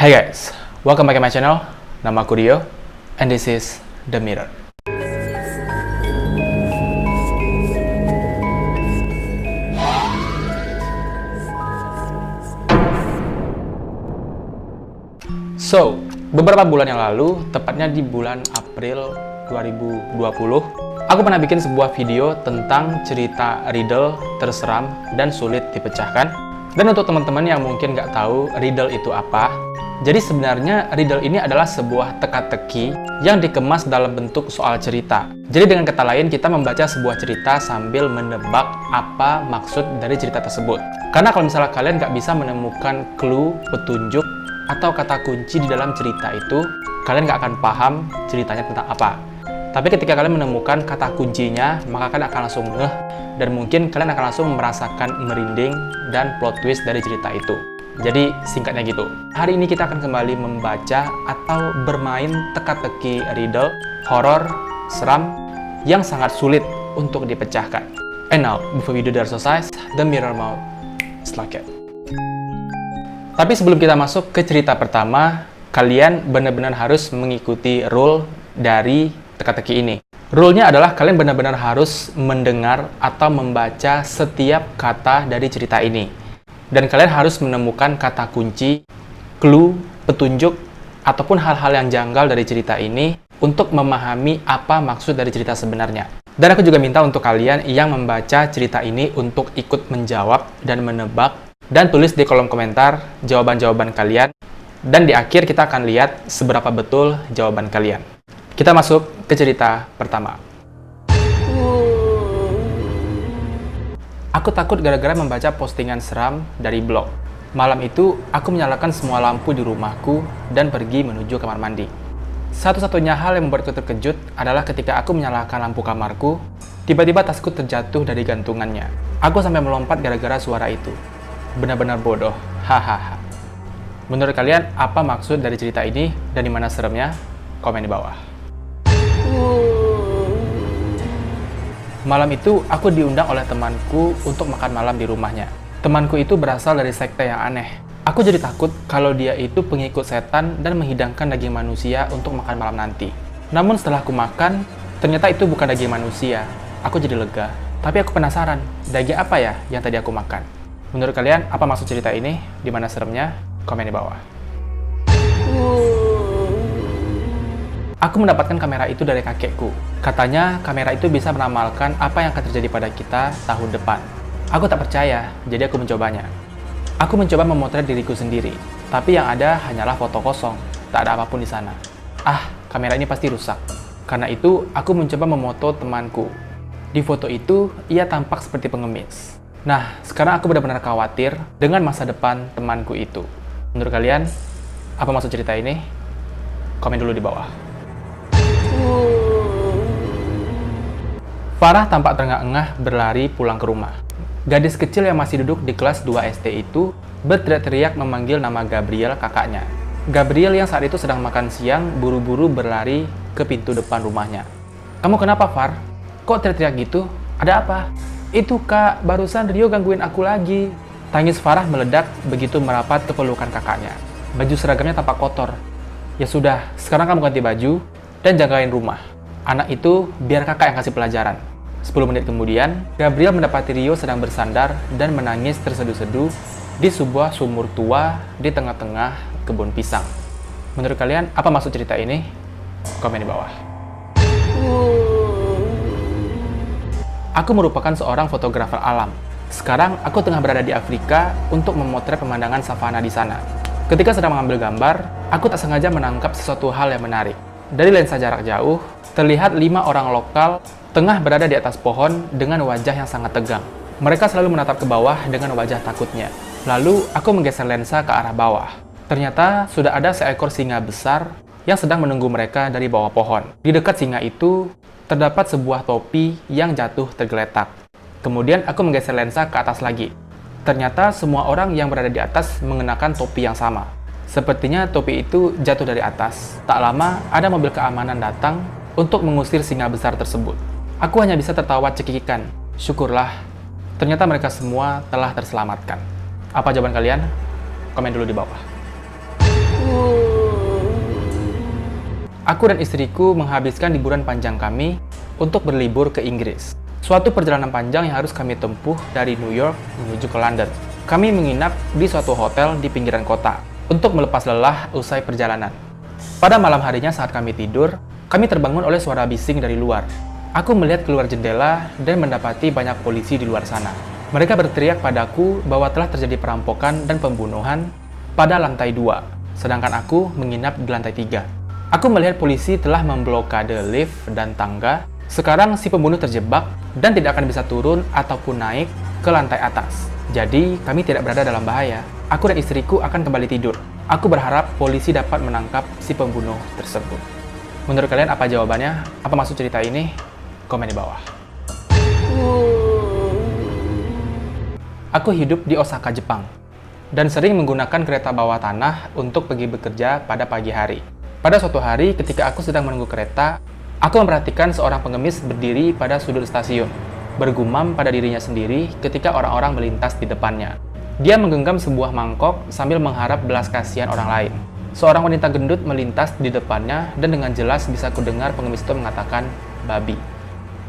Hey guys, welcome back to my channel. Nama aku Rio, and this is The Mirror. So, beberapa bulan yang lalu, tepatnya di bulan April 2020, aku pernah bikin sebuah video tentang cerita riddle terseram dan sulit dipecahkan. Dan untuk teman-teman yang mungkin nggak tahu riddle itu apa, jadi sebenarnya riddle ini adalah sebuah teka-teki yang dikemas dalam bentuk soal cerita. Jadi dengan kata lain, kita membaca sebuah cerita sambil menebak apa maksud dari cerita tersebut. Karena kalau misalnya kalian nggak bisa menemukan clue, petunjuk, atau kata kunci di dalam cerita itu, kalian nggak akan paham ceritanya tentang apa. Tapi ketika kalian menemukan kata kuncinya, maka kalian akan langsung ngeh, dan mungkin kalian akan langsung merasakan merinding dan plot twist dari cerita itu. Jadi singkatnya gitu. Hari ini kita akan kembali membaca atau bermain teka-teki riddle, horor, seram, yang sangat sulit untuk dipecahkan. And now, before we do the exercise, the mirror mode is like it. Tapi sebelum kita masuk ke cerita pertama, kalian benar-benar harus mengikuti rule dari teka-teki ini. Rule-nya adalah kalian benar-benar harus mendengar atau membaca setiap kata dari cerita ini. Dan kalian harus menemukan kata kunci, clue, petunjuk, ataupun hal-hal yang janggal dari cerita ini untuk memahami apa maksud dari cerita sebenarnya. Dan aku juga minta untuk kalian yang membaca cerita ini untuk ikut menjawab dan menebak, dan tulis di kolom komentar jawaban-jawaban kalian. Dan di akhir kita akan lihat seberapa betul jawaban kalian. Kita masuk ke cerita pertama. Aku takut gara-gara membaca postingan seram dari blog. Malam itu, aku menyalakan semua lampu di rumahku dan pergi menuju kamar mandi. Satu-satunya hal yang membuatku terkejut adalah ketika aku menyalakan lampu kamarku, tiba-tiba tasku terjatuh dari gantungannya. Aku sampai melompat gara-gara suara itu. Benar-benar bodoh. Hahaha. Menurut kalian, apa maksud dari cerita ini dan di mana seremnya? Komen di bawah. Malam itu, aku diundang oleh temanku untuk makan malam di rumahnya. Temanku itu berasal dari sekte yang aneh. Aku jadi takut kalau dia itu pengikut setan dan menghidangkan daging manusia untuk makan malam nanti. Namun setelah aku makan, ternyata itu bukan daging manusia. Aku jadi lega. Tapi aku penasaran, daging apa ya yang tadi aku makan? Menurut kalian, apa maksud cerita ini? Di mana seremnya? Komen di bawah. Aku mendapatkan kamera itu dari kakekku. Katanya kamera itu bisa meramalkan apa yang akan terjadi pada kita tahun depan. Aku tak percaya, jadi aku mencobanya. Aku mencoba memotret diriku sendiri, tapi yang ada hanyalah foto kosong, tak ada apapun di sana. Kamera ini pasti rusak. Karena itu, aku mencoba memoto temanku. Di foto itu, ia tampak seperti pengemis. Nah, sekarang aku benar-benar khawatir dengan masa depan temanku itu. Menurut kalian, apa maksud cerita ini? Komen dulu di bawah. Farah tampak terengah-engah berlari pulang ke rumah. Gadis kecil yang masih duduk di kelas 2 SD itu berteriak-teriak memanggil nama Gabriel, kakaknya. Gabriel yang saat itu sedang makan siang buru-buru berlari ke pintu depan rumahnya. "Kamu kenapa, Far? Kok teriak-teriak gitu? Ada apa?" "Itu Kak, barusan Rio gangguin aku lagi." Tangis Farah meledak begitu merapat ke pelukan kakaknya. Baju seragamnya tampak kotor. "Ya sudah, sekarang kamu ganti baju dan jagain rumah. Anak itu biar kakak yang kasih pelajaran." 10 menit kemudian, Gabriel mendapati Rio sedang bersandar dan menangis terseduh-seduh di sebuah sumur tua di tengah-tengah kebun pisang. Menurut kalian, apa maksud cerita ini? Komen di bawah. Aku merupakan seorang fotografer alam. Sekarang, aku tengah berada di Afrika untuk memotret pemandangan savana di sana. Ketika sedang mengambil gambar, aku tak sengaja menangkap sesuatu hal yang menarik. Dari lensa jarak jauh, terlihat 5 orang lokal tengah berada di atas pohon dengan wajah yang sangat tegang. Mereka selalu menatap ke bawah dengan wajah takutnya. Lalu, aku menggeser lensa ke arah bawah. Ternyata, sudah ada seekor singa besar yang sedang menunggu mereka dari bawah pohon. Di dekat singa itu, terdapat sebuah topi yang jatuh tergeletak. Kemudian, aku menggeser lensa ke atas lagi. Ternyata, semua orang yang berada di atas mengenakan topi yang sama. Sepertinya topi itu jatuh dari atas. Tak lama, ada mobil keamanan datang untuk mengusir singa besar tersebut. Aku hanya bisa tertawa cekikikan. Syukurlah, ternyata mereka semua telah terselamatkan. Apa jawaban kalian? Komen dulu di bawah. Aku dan istriku menghabiskan liburan panjang kami untuk berlibur ke Inggris. Suatu perjalanan panjang yang harus kami tempuh dari New York menuju ke London. Kami menginap di suatu hotel di pinggiran kota untuk melepas lelah usai perjalanan. Pada malam harinya saat kami tidur, kami terbangun oleh suara bising dari luar. Aku melihat keluar jendela dan mendapati banyak polisi di luar sana. Mereka berteriak padaku bahwa telah terjadi perampokan dan pembunuhan pada lantai 2, sedangkan aku menginap di lantai 3. Aku melihat polisi telah memblokade lift dan tangga. Sekarang si pembunuh terjebak dan tidak akan bisa turun ataupun naik ke lantai atas. Jadi, kami tidak berada dalam bahaya. Aku dan istriku akan kembali tidur. Aku berharap polisi dapat menangkap si pembunuh tersebut. Menurut kalian apa jawabannya? Apa maksud cerita ini? Komen di bawah. Aku hidup di Osaka, Jepang, dan sering menggunakan kereta bawah tanah untuk pergi bekerja pada pagi hari. Pada suatu hari, ketika aku sedang menunggu kereta, aku memperhatikan seorang pengemis berdiri pada sudut stasiun, bergumam pada dirinya sendiri ketika orang-orang melintas di depannya. Dia menggenggam sebuah mangkok sambil mengharap belas kasihan orang lain. Seorang wanita gendut melintas di depannya dan dengan jelas bisa kudengar pengemis itu mengatakan, "Babi."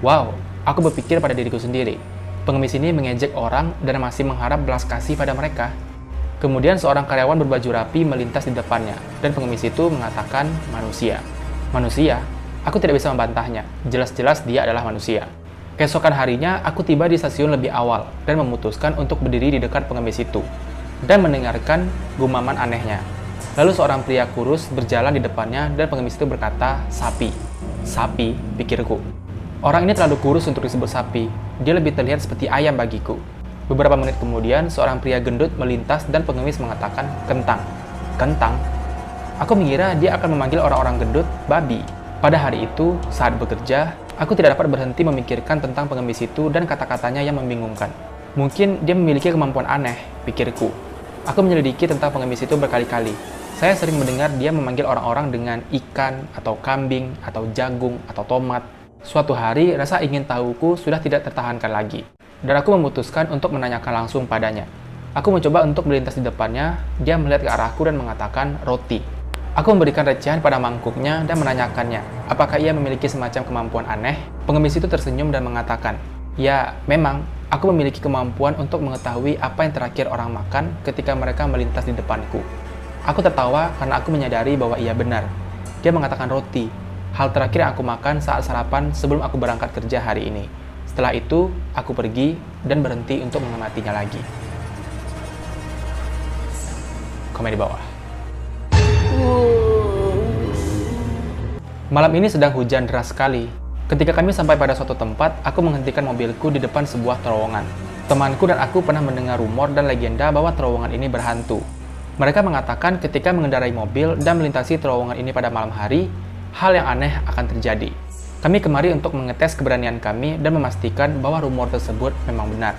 Wow, aku berpikir pada diriku sendiri. Pengemis ini mengejek orang dan masih mengharap belas kasih pada mereka. Kemudian seorang karyawan berbaju rapi melintas di depannya, dan pengemis itu mengatakan manusia. Manusia? Aku tidak bisa membantahnya, jelas-jelas dia adalah manusia. Keesokan harinya, aku tiba di stasiun lebih awal, dan memutuskan untuk berdiri di dekat pengemis itu, dan mendengarkan gumaman anehnya. Lalu seorang pria kurus berjalan di depannya, dan pengemis itu berkata, "Sapi." Sapi, pikirku. Orang ini terlalu kurus untuk disebut sapi, dia lebih terlihat seperti ayam bagiku. Beberapa menit kemudian, seorang pria gendut melintas dan pengemis mengatakan, "Kentang." Kentang? Aku mengira dia akan memanggil orang-orang gendut babi. Pada hari itu, saat bekerja, aku tidak dapat berhenti memikirkan tentang pengemis itu dan kata-katanya yang membingungkan. Mungkin dia memiliki kemampuan aneh, pikirku. Aku menyelidiki tentang pengemis itu berkali-kali. Saya sering mendengar dia memanggil orang-orang dengan ikan, atau kambing, atau jagung, atau tomat. Suatu hari, rasa ingin tahuku sudah tidak tertahankan lagi. Dan aku memutuskan untuk menanyakan langsung padanya. Aku mencoba untuk melintas di depannya, dia melihat ke arahku dan mengatakan roti. Aku memberikan recehan pada mangkuknya dan menanyakannya, apakah ia memiliki semacam kemampuan aneh. Pengemis itu tersenyum dan mengatakan, "Ya, memang, aku memiliki kemampuan untuk mengetahui apa yang terakhir orang makan ketika mereka melintas di depanku." Aku tertawa karena aku menyadari bahwa ia benar. Dia mengatakan roti, hal terakhir yang aku makan saat sarapan sebelum aku berangkat kerja hari ini. Setelah itu, aku pergi dan berhenti untuk mengamatinya lagi. Komen di bawah. Malam ini sedang hujan deras sekali. Ketika kami sampai pada suatu tempat, aku menghentikan mobilku di depan sebuah terowongan. Temanku dan aku pernah mendengar rumor dan legenda bahwa terowongan ini berhantu. Mereka mengatakan ketika mengendarai mobil dan melintasi terowongan ini pada malam hari, hal yang aneh akan terjadi. Kami kemari untuk mengetes keberanian kami dan memastikan bahwa rumor tersebut memang benar.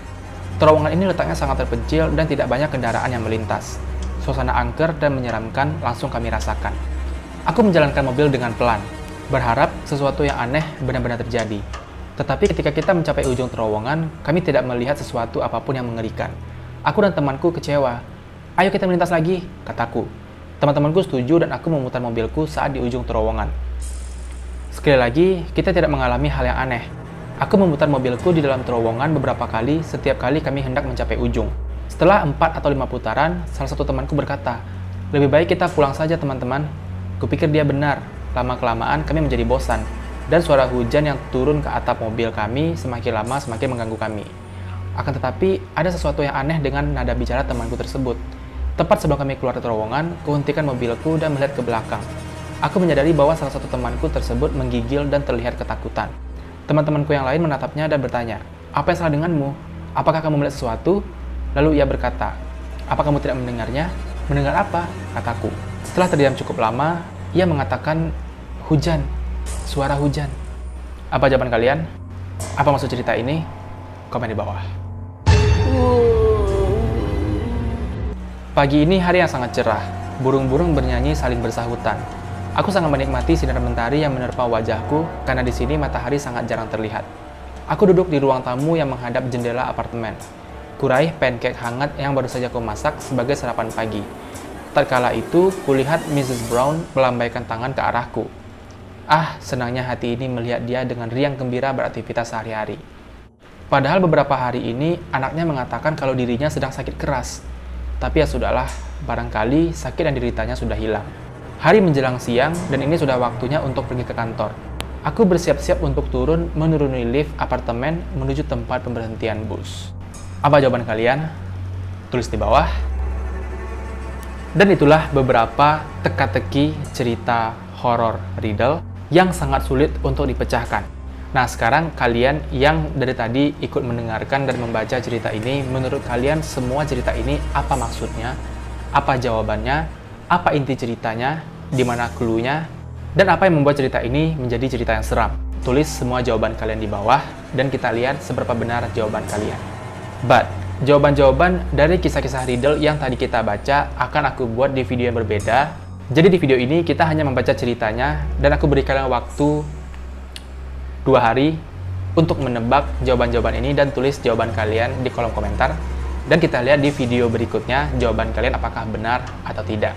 Terowongan ini letaknya sangat terpencil dan tidak banyak kendaraan yang melintas. Suasana angker dan menyeramkan langsung kami rasakan. Aku menjalankan mobil dengan pelan, berharap sesuatu yang aneh benar-benar terjadi. Tetapi ketika kita mencapai ujung terowongan, kami tidak melihat sesuatu apapun yang mengerikan. Aku dan temanku kecewa. "Ayo kita melintas lagi," kataku. Teman-temanku setuju dan aku memutar mobilku saat di ujung terowongan. Sekali lagi, kita tidak mengalami hal yang aneh. Aku memutar mobilku di dalam terowongan beberapa kali setiap kali kami hendak mencapai ujung. Setelah 4 atau 5 putaran, salah satu temanku berkata, "Lebih baik kita pulang saja teman-teman." Kupikir dia benar. Lama-kelamaan kami menjadi bosan, dan suara hujan yang turun ke atap mobil kami semakin lama semakin mengganggu kami. Akan tetapi, ada sesuatu yang aneh dengan nada bicara temanku tersebut. Tepat sebelum kami keluar terowongan, kuhentikan mobilku dan melihat ke belakang. Aku menyadari bahwa salah satu temanku tersebut menggigil dan terlihat ketakutan. Teman-temanku yang lain menatapnya dan bertanya, "Apa yang salah denganmu? Apakah kamu melihat sesuatu?" Lalu ia berkata, "Apa kamu tidak mendengarnya?" "Mendengar apa?" kataku. Setelah terdiam cukup lama, ia mengatakan, "Hujan, suara hujan." Apa jawaban kalian? Apa maksud cerita ini? Komen di bawah. Pagi ini hari yang sangat cerah. Burung-burung bernyanyi saling bersahutan. Aku sangat menikmati sinar mentari yang menerpa wajahku karena di sini matahari sangat jarang terlihat. Aku duduk di ruang tamu yang menghadap jendela apartemen. Kuraih pancake hangat yang baru saja kumasak sebagai sarapan pagi. Tatkala itu, kulihat Mrs. Brown melambaikan tangan ke arahku. Ah, senangnya hati ini melihat dia dengan riang gembira beraktivitas sehari-hari. Padahal beberapa hari ini anaknya mengatakan kalau dirinya sedang sakit keras. Tapi ya sudahlah, barangkali sakit dan deritanya sudah hilang. Hari menjelang siang dan ini sudah waktunya untuk pergi ke kantor. Aku bersiap-siap untuk turun menuruni lift apartemen menuju tempat pemberhentian bus. Apa jawaban kalian? Tulis di bawah. Dan itulah beberapa teka-teki cerita horor riddle yang sangat sulit untuk dipecahkan. Nah, sekarang kalian yang dari tadi ikut mendengarkan dan membaca cerita ini, menurut kalian semua cerita ini apa maksudnya? Apa jawabannya? Apa inti ceritanya? Di mana clue-nya? Dan apa yang membuat cerita ini menjadi cerita yang seram? Tulis semua jawaban kalian di bawah dan kita lihat seberapa benar jawaban kalian. But jawaban-jawaban dari kisah-kisah riddle yang tadi kita baca akan aku buat di video yang berbeda. Jadi di video ini kita hanya membaca ceritanya dan aku beri kalian waktu 2 hari untuk menebak jawaban-jawaban ini dan tulis jawaban kalian di kolom komentar. Dan kita lihat di video berikutnya jawaban kalian apakah benar atau tidak.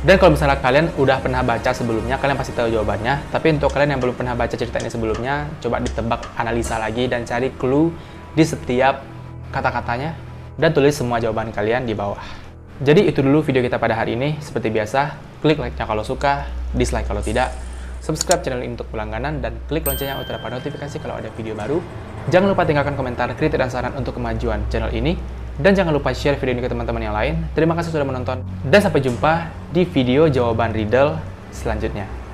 Dan kalau misalnya kalian udah pernah baca sebelumnya, kalian pasti tahu jawabannya. Tapi untuk kalian yang belum pernah baca cerita ini sebelumnya, coba ditebak, analisa lagi dan cari clue di setiap kata-katanya dan tulis semua jawaban kalian di bawah. Jadi itu dulu video kita pada hari ini. Seperti biasa, klik like-nya kalau suka, dislike kalau tidak, subscribe channel ini untuk berlangganan, dan klik loncengnya untuk dapat notifikasi kalau ada video baru. Jangan lupa tinggalkan komentar, kritik, dan saran untuk kemajuan channel ini. Dan jangan lupa share video ini ke teman-teman yang lain. Terima kasih sudah menonton, dan sampai jumpa di video jawaban riddle selanjutnya.